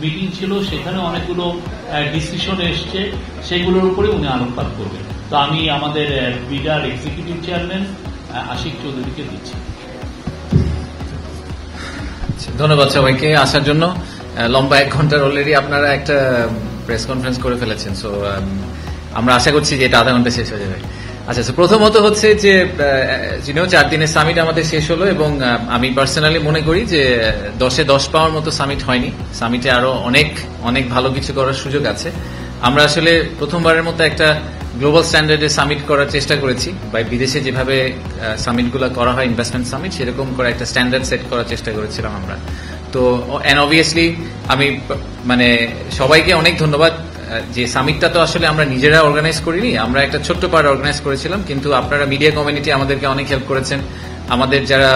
Meeting ছিল, সেখানে অনেকগুলো ডিসিশন এসছে, সেগুলোর উপরে উনি আলোকপাত করবেন। তো আমি আমাদের বিডার এক্সিকিউটিভ চেয়ারম্যান আশিক চৌধুরীকে দিচ্ছি। ধন্যবাদ সবাইকে আসার জন্য। লম্বা 1 ঘন্টার অলরেডি আপনারা একটা প্রেস কনফারেন্স করে ফেলেছেন, সো আমরা আশা করছি যে এটা আধা ঘন্টা শেষ হয়ে যাবে। আচ্ছা, প্রথমত হচ্ছে যে 4 দিনের সামিট আমাদের শেষ হলো, এবং আমি পার্সোনালি মনে করি যে 10-এ 10 পাওয়ার মতো সামিট হয়নি। সামিটে আরো অনেক অনেক ভালো কিছু করার সুযোগ আছে। আমরা আসলে প্রথমবারের মতো একটা গ্লোবাল স্ট্যান্ডার্ডে সামিট করার চেষ্টা করেছি, বা বিদেশে যেভাবে সামিটগুলো করা হয় ইনভেস্টমেন্ট সামিট, সেরকম করে একটা স্ট্যান্ডার্ড সেট করার চেষ্টা করেছিলাম আমরা। তো এন্ড অবভিয়াসলি আমি সবাইকে অনেক ধন্যবাদ। যে সামিটটা তো আসলে আমরা নিজেরা অর্গানাইজ করিনি, আমরা একটা ছোট্ট পার্ট অর্গানাইজ করেছিলাম, কিন্তু আপনারা মিডিয়া কমিউনিটি আমাদেরকে অনেক হেল্প করেছেন। আমাদের যারা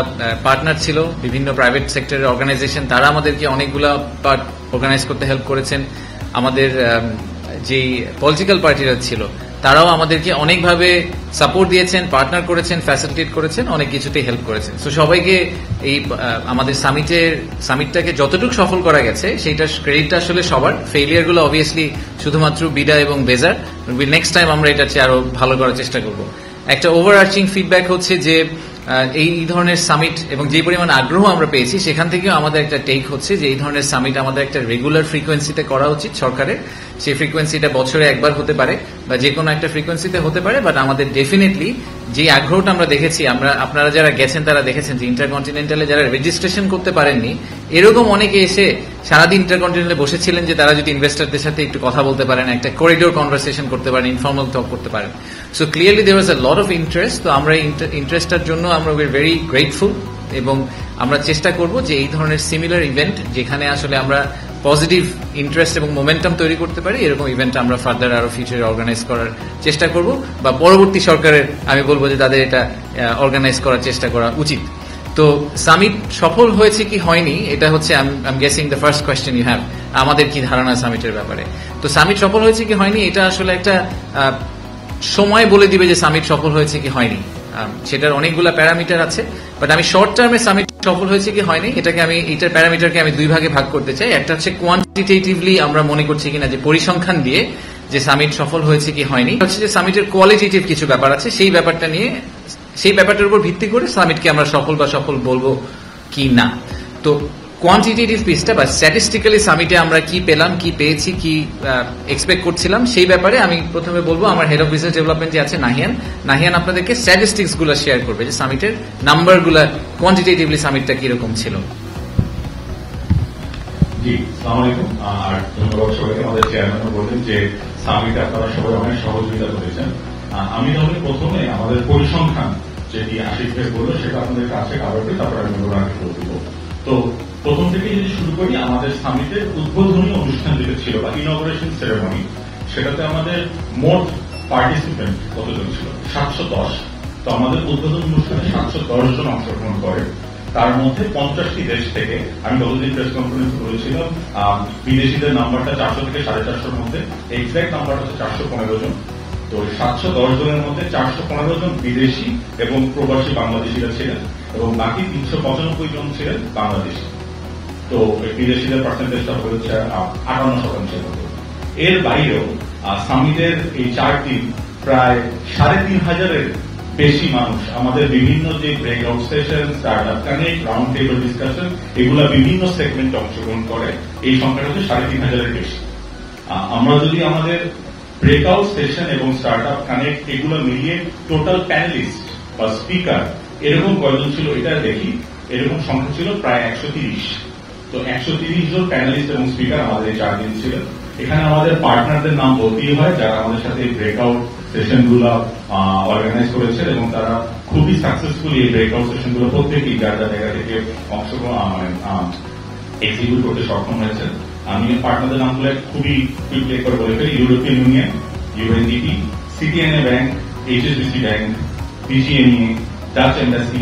পার্টনার ছিল বিভিন্ন প্রাইভেট সেক্টরের অর্গানাইজেশন, তারা আমাদেরকে অনেকগুলা পার্ট অর্গানাইজ করতে হেল্প করেছেন। আমাদের যেই পলিটিক্যাল পার্টিরা ছিল তারাও আমাদেরকে অনেকভাবে সাপোর্ট দিয়েছেন, পার্টনার করেছেন, ফ্যাসিলিটেট করেছেন, অনেক কিছুতেই হেল্প করেছেন। সো সবাইকে এই আমাদের সামিটটাকে যতটুকু সফল করা গেছে সেইটার ক্রেডিটটা আসলে সবার। ফেইলিয়ার গুলো অবভিয়াসলি শুধুমাত্র বিডা এবং বেজার। নেক্সট টাইম আমরা এটা চেয়ে আরো ভালো করার চেষ্টা করব। একটা ওভারআর্চিং ফিডব্যাক হচ্ছে যে এই ধরনের সামিট এবং যে পরিমাণ আগ্রহ আমরা পেয়েছি, সেখান থেকেও আমাদের একটা টেক হচ্ছে যে এই ধরনের সামিট আমাদের একটা রেগুলার ফ্রিকোয়েন্সিতে করা উচিত সরকারের। সেই ফ্রিকোয়েন্সিটা বছরে একবার হতে পারে বা যে কোনো একটা ফ্রিকোয়েন্সিতে হতে পারে, বাট আমাদের ডেফিনেটলি যে আগ্রহটা আমরা দেখেছি, আপনারা যারা গেছেন তারা দেখেছেন যে ইন্টারকন্টিনেন্টালে যারা রেজিস্ট্রেশন করতে পারেননি, এরকম অনেকে এসে সারাদিন ইন্টারকন্টিনেন্টালে বসেছিলেন যে তারা যদি ইনভেস্টরদের সাথে একটু কথা বলতে পারেন, একটা করিডোর কনভারসেশন করতে পারেন, ইনফর্মাল টক করতে পারেন। So clearly there was a lot of interest. তো আমরা ইন্টারেস্টটার জন্য আমরা উই আর ভেরি গ্রেটফুল, এবং আমরা চেষ্টা করব যে এই ধরনের সিমিলার ইভেন্ট যেখানে আসলে আমরা পজিটিভ ইন্টারেস্ট এবং মোমেন্টাম তৈরি করতে পারি, এরকম ইভেন্ট আমরা ফার্দার আরো ফিউচারে অর্গানাইজ করার চেষ্টা করব, বা পরবর্তী সরকারের আমি বলবো যে তাদের এটা অর্গানাইজ করার চেষ্টা করা উচিত। তো সামিট সফল হয়েছে কি হয়নি, এটা হচ্ছে I am guessing the first question you have, আমাদের কি ধারণা সামিটের ব্যাপারে। তো সামিট সফল হয়েছে কি হয়নি, এটা আসলে একটা সময় বলে দিবে যে সামিট সফল হয়েছে কি হয়নি। সেটার অনেকগুলো প্যারামিটার আছে, বাট আমি শর্ট টার্মে সামিট সফল হয়েছে কি হয়নি এইটার প্যারামিটারকে আমি 2 ভাগে ভাগ করতে চাই। একটা হচ্ছে কোয়ান্টিটেটিভলি আমরা মনে করছি কিনা, যে পরিসংখ্যান দিয়ে যে সামিট সফল হয়েছে কি হয়নি। হচ্ছে যে সামিটের কোয়ালিটেটিভ কিছু ব্যাপার আছে, সেই ব্যাপারটার উপর ভিত্তি করে সামিটকে আমরা সফল বা সফল বলবো কি না। তো কোয়ান্টিটেটিভ পিসটা বা স্ট্যাটিস্টিক্যালি সামিটে আমরা কি পেলাম, কি পেয়েছি, কি এক্সপেক্ট করছিলাম, সেই ব্যাপারে আমি প্রথমে বলবো আমার হেড অফ বিজনেস ডেভেলপমেন্ট যে আছে নাহিয়ান আপনাদেরকে স্ট্যাটিস্টিক্স গুলো শেয়ার করবে, যে সামিটের নাম্বার গুলা কোয়ান্টিটেটিভলি সামিটটা কিরকম ছিল। জি, আসসালামু আলাইকুম। আর ধন্যবাদ সবাইকে। আমাদের চেয়ারম্যানও বললেন যে সামিটে আপনারা সবাই অনেক সহযোগিতা করেছেন। আমি তাহলে প্রথমে আমাদের পরিসংখ্যান যেটি আশিক ভাই বললো সেটা আপনাদের কাছে কাভার করি, তারপর আমি ওনাকে বলে দিব। তো প্রথম থেকে যদি শুরু করি, আমাদের সামিটের উদ্বোধনী অনুষ্ঠান যেটা ছিল বা ইনঅগ্রেশন সেরেমনি, সেটাতে আমাদের মোট পার্টিসিপেন্ট কতজন ছিল? 710। তো আমাদের উদ্বোধনী অনুষ্ঠানে 710 জন অংশগ্রহণ করে। তার মধ্যে 50টি দেশ থেকে, আমি গতদিন প্রেস কনফারেন্সে বলেছিলাম বিদেশিদের নাম্বারটা 400 থেকে 450-র মধ্যে, এক্সাক্ট নাম্বার হচ্ছে 415 জন। তো 710 জনের মধ্যে 415 জন বিদেশি এবং প্রবাসী বাংলাদেশিরা ছিলেন, এবং বাকি 395 জন ছিলেন বাংলাদেশি। তো বিদেশিদের পার্সেন্টেজটা হচ্ছে 58%। এর বাইরেও সামিটের এই 4 দিন প্রায় 3,500-এর বেশি মানুষ আমাদের বিভিন্ন যে breakout session, startup connect, round table discussion, এগুলা বিভিন্ন সেগমেন্টে অংশগ্রহণ করে। এই সংখ্যাটা হচ্ছে 3,500-এর বেশি। আমরা যদি আমাদের ব্রেকআউট সেশন এবং স্টার্টআপ কানেক্ট এগুলো মিলিয়ে টোটাল প্যানেলিস্ট বা স্পিকার এরকম কয়জন ছিল এটা দেখি, এরকম সংখ্যা ছিল প্রায় 130। তো 130 জন প্যানেলিস্ট এবং স্পিকার আমাদের এই 4 দিন ছিলেন। এখানে আমাদের পার্টনারদের নাম বলতেই হয়, যারা আমাদের সাথে ব্রেকআউট সেশন গুলো অর্গানাইজ করেছেন, এবং তারা খুবই সাকসেসফুলি এই ব্রেকআউট সেশন গুলো প্রত্যেকেই যার জায়গা থেকে অংশগ্রহণ এক্সিকিউট করতে সক্ষম হয়েছেন। আমি পার্টনারদের নামগুলো খুবই কুইকলি একবার বলে ফেলি। ইউরোপিয়ান ইউনিয়ন, ইউএনডিপি, সিটিএনএ bank, HSBC bank, BGMEA, Dutch embassy,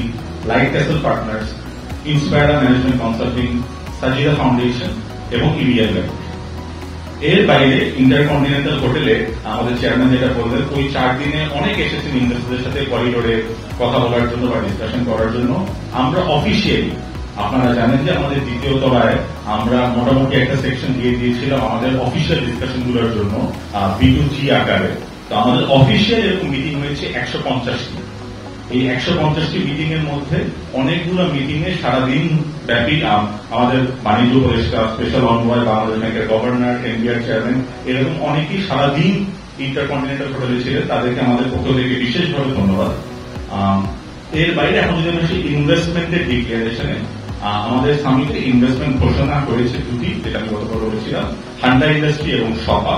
Light Castle Partners, Inspira management consulting, Sajida foundation এবং ইবিএল ব্যাংক। এর বাইরে ইন্টারকন্টিনেন্টাল হোটেলে আমাদের চেয়ারম্যান যেটা বললেন, ওই 4 দিনে অনেক এসেছেন ইন্ডাস্ট্রিদের সাথে করিডোরে কথা বলার জন্য বা ডিসকাশন করার জন্য। আমরা অফিসিয়ালি আপনারা জানেন যে আমাদের দ্বিতীয় তলায় আমরা মোটামুটি একটা সেকশন দিয়ে দিয়েছিলাম আমাদের অফিসিয়াল ডিসকাশন গুলোর জন্য B2G আকারে। তো আমাদের অফিসিয়াল এরকম মিটিং হয়েছে 150টি। এই 150টি মিটিং এর মধ্যে অনেকগুলো মিটিং এ সারাদিন ব্যাপী আমাদের বাণিজ্য উপদেষ্টা, স্পেশাল অনবয়, বাংলাদেশ ব্যাংকের গভর্নর, এনবিআর চেয়ারম্যান, এরকম অনেকেই সারাদিন ইন্টারকন্টিনেন্টাল হোটেলে ছিলেন। তাদেরকে আমাদের পক্ষ থেকে বিশেষভাবে ধন্যবাদ। এর বাইরে এখন যদি আমরা সেই ইনভেস্টমেন্টের ডিক্লারেশনে আমাদের সামিটে ইনভেস্টমেন্ট ঘোষণা করেছে দুটি, যেটা আমি গতকাল বলেছিলাম, হান্ডা ইন্ডাস্ট্রি এবং সপা।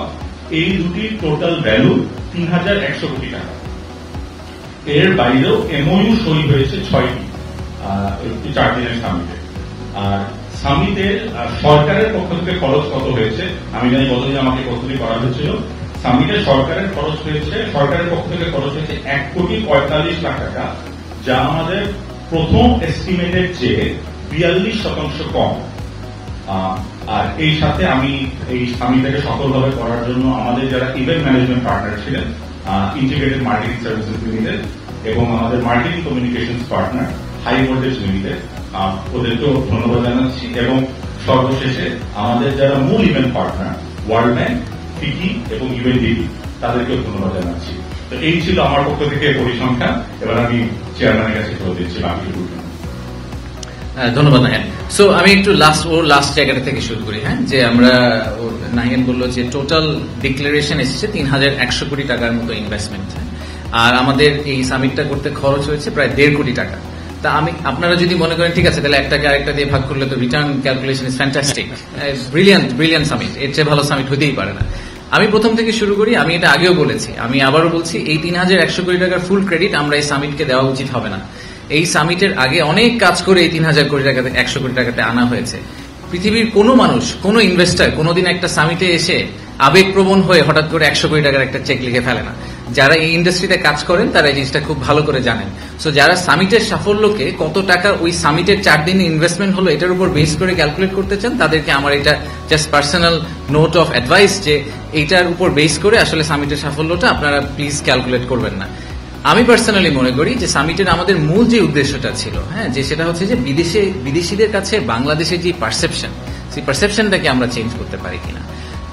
এই দুটির টোটাল ভ্যালু 3100 কোটি টাকা। এর বাইরেও এমওইউ সই হয়েছে 6টি 4 দিনের সামিটে। আর সামিটের সরকারের পক্ষ থেকে খরচ কত হয়েছে আমি জানি, গতদিন আমাকে প্রস্তুতি করা হয়েছিল। সামিটে সরকারের খরচ হয়েছে, সরকারের পক্ষ থেকে খরচ হয়েছে 1,45,00,000 টাকা, যা আমাদের প্রথম এস্টিমেটের চেয়ে 42% কম। আর এই সাথে আমি এই সামিটটাকে সফলভাবে করার জন্য আমাদের যারা ইভেন্ট ম্যানেজমেন্ট পার্টনার ছিলেন, ইন্টিগ্রেটেড মার্কেটিং সার্ভিসেস লিমিটেড এবং আমাদের marketing communications partner high voltage limited, ওদেরকেও ধন্যবাদ জানাচ্ছি। এবং সর্বশেষে আমাদের যারা মূল event partner world bank, FICCI এবং ইউএনডিপি, তাদেরকেও ধন্যবাদ জানাচ্ছি। তো এই ছিল আমার পক্ষ থেকে পরিসংখ্যান। এবার আমি চেয়ারম্যানের কাছে ফেরত দিচ্ছি বাকিটুকু। ধন্যবাদ নাহিয়ান। সো আমি একটু লাস্ট জায়গাটা থেকে শুরু করি। হ্যাঁ, যে আমরা নাহিয়ান বললো যে টোটাল ডিক্লারেশন এসেছে 3100 কোটি টাকার মতো ইনভেস্টমেন্ট, আর আমাদের এই সামিটটা করতে খরচ হয়েছে প্রায় 1.5 কোটি টাকা। তা আপনারা যদি মনে করেন ঠিক আছে তাহলে একটাকে আরেকটা দিয়ে ভাগ করলে তো return calculation is fantastic, brilliant summit, এর চেয়ে ভালো সামিট হতেই পারে না। আমি প্রথম থেকে শুরু করি। আমি এটা আগেও বলেছি, আমি আবারও বলছি, এই 3100 কোটি টাকার ফুল ক্রেডিট আমরা এই সামিটকে দেওয়া উচিত হবে না। এই সামিটের আগে অনেক কাজ করে এই 3000 কোটি টাকাতে 100 কোটি টাকাতে আনা হয়েছে। পৃথিবীর কোনো মানুষ, কোনো ইনভেস্টার কোনোদিন একটা সামিটে এসে আবেগপ্রবণ হয়ে হঠাৎ করে 100 কোটি টাকার একটা চেক লিখে ফেলে না। যারা এই ইন্ডাস্ট্রিতে কাজ করেন তারা এই জিনিসটা খুব ভালো করে জানেন। সো যারা সামিটের সাফল্যকে কত টাকা ওই সামিটের 4 দিনে ইনভেস্টমেন্ট হলো এটার উপর বেস করে ক্যালকুলেট করতে চান, তাদেরকে আমার এটা just personal note of advice যে এইটার উপর বেস করে আসলে সামিটের সাফল্যটা আপনারা প্লিজ ক্যালকুলেট করবেন না। আমি পার্সোনালি মনে করি যে সামিটের আমাদের মূল যে উদ্দেশ্যটা ছিল, হ্যাঁ, যে সেটা হচ্ছে যে বিদেশিদের কাছে বাংলাদেশের যে পারসেপশন, সেই পারসেপশনটাকে আমরা চেঞ্জ করতে পারি কিনা।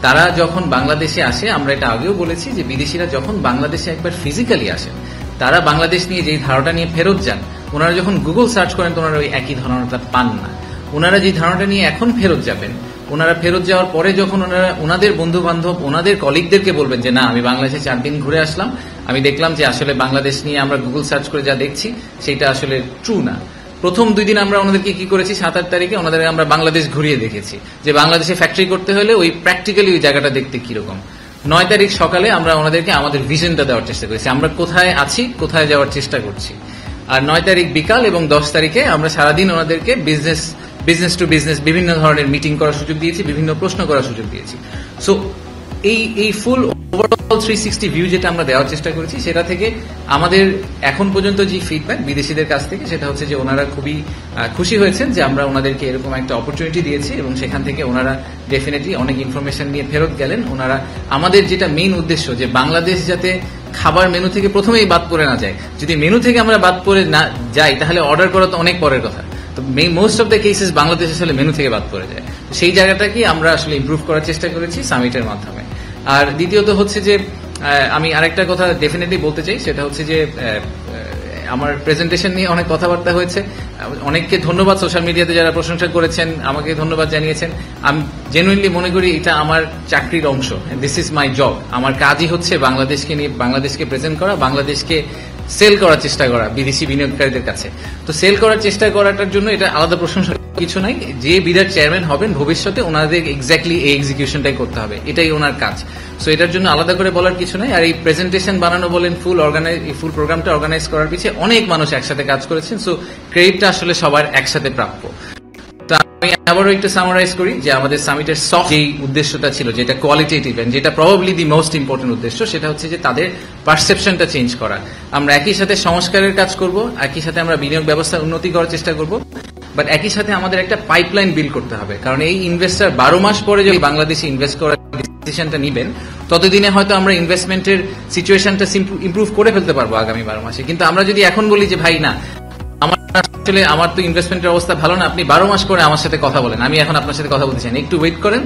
তারা যখন বাংলাদেশে আসে, আমরা এটা আগেও বলেছি যে বিদেশিরা যখন বাংলাদেশে একবার ফিজিক্যালি আসেন, তারা বাংলাদেশ নিয়ে যেই ধারণাটা নিয়ে ফেরত যান, ওনারা যখন গুগল সার্চ করেন তো ওনারা ওই একই ধারণাটা পান না। ওনারা যে ধারণাটা নিয়ে এখন ফেরত যাবেন, ওনারা ফেরত যাওয়ার পরে যখন ওনারা ওনাদের বন্ধু বান্ধব, ওনাদের কলিগদেরকে বলবেন যে না আমি বাংলাদেশে 4 দিন ঘুরে আসলাম, আমি দেখলাম যে আসলে বাংলাদেশ নিয়ে আমরা গুগল সার্চ করে যা দেখছি সেটা আসলে ট্রু না। প্রথম 2 দিন আমরা ওনাদেরকে কি করেছি, 7-8 তারিখে ওনাদের আমরা বাংলাদেশ ঘুরিয়ে দেখেছি যে বাংলাদেশে ফ্যাক্টরি করতে হলে ওই প্র্যাকটিক্যালি ওই জায়গাটা দেখতে কিরকম। 9 তারিখ সকালে আমরা ওনাদেরকে আমাদের ভিশনটা দেওয়ার চেষ্টা করেছি, আমরা কোথায় আছি, কোথায় যাওয়ার চেষ্টা করছি। আর 9 তারিখ বিকাল এবং 10 তারিখে আমরা সারাদিন ওনাদেরকে বিজনেস টু বিজনেস বিভিন্ন ধরনের মিটিং করার সুযোগ দিয়েছি, বিভিন্ন প্রশ্ন করার সুযোগ দিয়েছি। সো এই ফুল ওভারঅল 360 ভিউ যেটা আমরা দেওয়ার চেষ্টা করেছি, সেটা থেকে আমাদের এখন পর্যন্ত যে ফিডব্যাক বিদেশিদের কাছ থেকে সেটা হচ্ছে যে ওনারা খুবই খুশি হয়েছেন যে আমরা ওনাদেরকে এরকম একটা অপরচুনিটি দিয়েছি এবং সেখান থেকে ওনারা ডেফিনেটলি অনেক ইনফরমেশন নিয়ে ফেরত গেলেন। ওনারা আমাদের যেটা মেইন উদ্দেশ্য যে বাংলাদেশ যাতে খাবার মেনু থেকে প্রথমেই বাদ পড়ে না যায়, যদি মেনু থেকে আমরা বাদ পড়ে না যাই তাহলে অর্ডার করা তো অনেক পরের কথা। তো most of the cases Bangladesh আসলে মেনু থেকে বাদ পড়ে যায়। সেই জায়গাটাকে আমরা আসলে ইমপ্রুভ করার চেষ্টা করেছি সামিটের মাধ্যমে। আর দ্বিতীয়ত হচ্ছে যে আমি আরেকটা কথা ডেফিনেটলি বলতে চাই, সেটা হচ্ছে যে আমার প্রেজেন্টেশন নিয়ে অনেক কথাবার্তা হয়েছে। অনেককে ধন্যবাদ, সোশ্যাল মিডিয়াতে যারা প্রশংসা করেছেন আমাকে ধন্যবাদ জানিয়েছেন। আমি জেনুইনলি মনে করি এটা আমার চাকরির অংশ, দিস ইজ মাই জব। আমার কাজই হচ্ছে বাংলাদেশকে নিয়ে বাংলাদেশকে প্রেজেন্ট করা, বাংলাদেশকে সেল করার চেষ্টা করা বিদেশি বিনিয়োগকারীদের কাছে। তো সেল করার চেষ্টা করাটার জন্য এটা আলাদা প্রশংসা কিছু নাই। যে বিরাট চেয়ারম্যান হবেন ভবিষ্যতে ওনাদের এক্স্যাক্টলি এই এক্সিকিউশনটাই করতে হবে, এটাই ওনার কাজ। সো এটার জন্য আলাদা করে বলার কিছু নাই। আর এই প্রেজেন্টেশন বানানো বলেন, ফুল প্রোগ্রামটা অর্গানাইজ করার পিছিয়ে অনেক মানুষ একসাথে কাজ করেছেন। সো ক্রেডিটটা আসলে সবার একসাথে প্রাপ্য। তো আমি আবারও একটু সামারাইজ করি যে আমাদের সামিটের সফট যেই উদ্দেশ্যটা ছিল, যেটা কোয়ালিটেটিভ এন্ড যেটা প্রবাবলি দি মোস্ট ইম্পর্টেন্ট উদ্দেশ্য, সেটা হচ্ছে যে তাদের পারসেপশনটা চেঞ্জ করা। আমরা একই সাথে সংস্কারের কাজ করব, একই সাথে আমরা বিনিয়োগ ব্যবস্থার উন্নতি করার চেষ্টা করব, বাট একই সাথে আমাদের একটা পাইপলাইন বিল্ড করতে হবে। কারণ এই ইনভেস্টার 12 মাস পরে যদি বাংলাদেশে ইনভেস্ট করার ডিসিশনটা নিবেন, ততদিনে হয়তো আমরা ইনভেস্টমেন্টের সিচুয়েশনটা ইমপ্রুভ করে ফেলতে পারবো আগামী 12 মাসে। কিন্তু আমরা যদি এখন বলি যে ভাই না, আমার আসলে আমার তো ইনভেস্টমেন্টের অবস্থা ভালো না, আপনি 12 মাস করে আমার সাথে কথা বলেন, আমি এখন আপনার সাথে কথা বলতে চাই না, একটু ওয়েট করেন।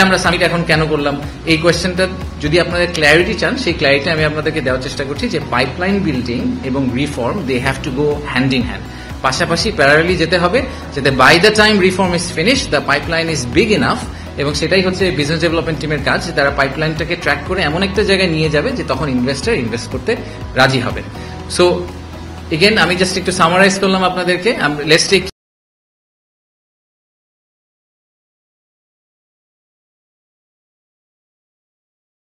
আমরা সামিট এখন কেন করলাম এই কোয়েশ্চেনটা যদি আপনাদের ক্ল্যারিটি চান, সেই ক্ল্যারিটি আমি আপনাদেরকে দেওয়ার চেষ্টা করছি যে পাইপলাইন বিল্ডিং এবং reform they have to go hand in hand, পাশাপাশি প্যারালালি যেতে হবে, যাতে by the time reform is finish the pipeline is big enough. এবং সেটাই হচ্ছে বিজনেস ডেভেলপমেন্ট টিমের কাজ, যে তারা পাইপলাইনটাকে ট্র্যাক করে এমন একটা জায়গায় নিয়ে যাবে যে তখন ইনভেস্টর ইনভেস্ট করতে রাজি হবে। সো এগেন আমি জাস্ট একটু সামারাইজ করলাম আপনাদেরকে। Let's take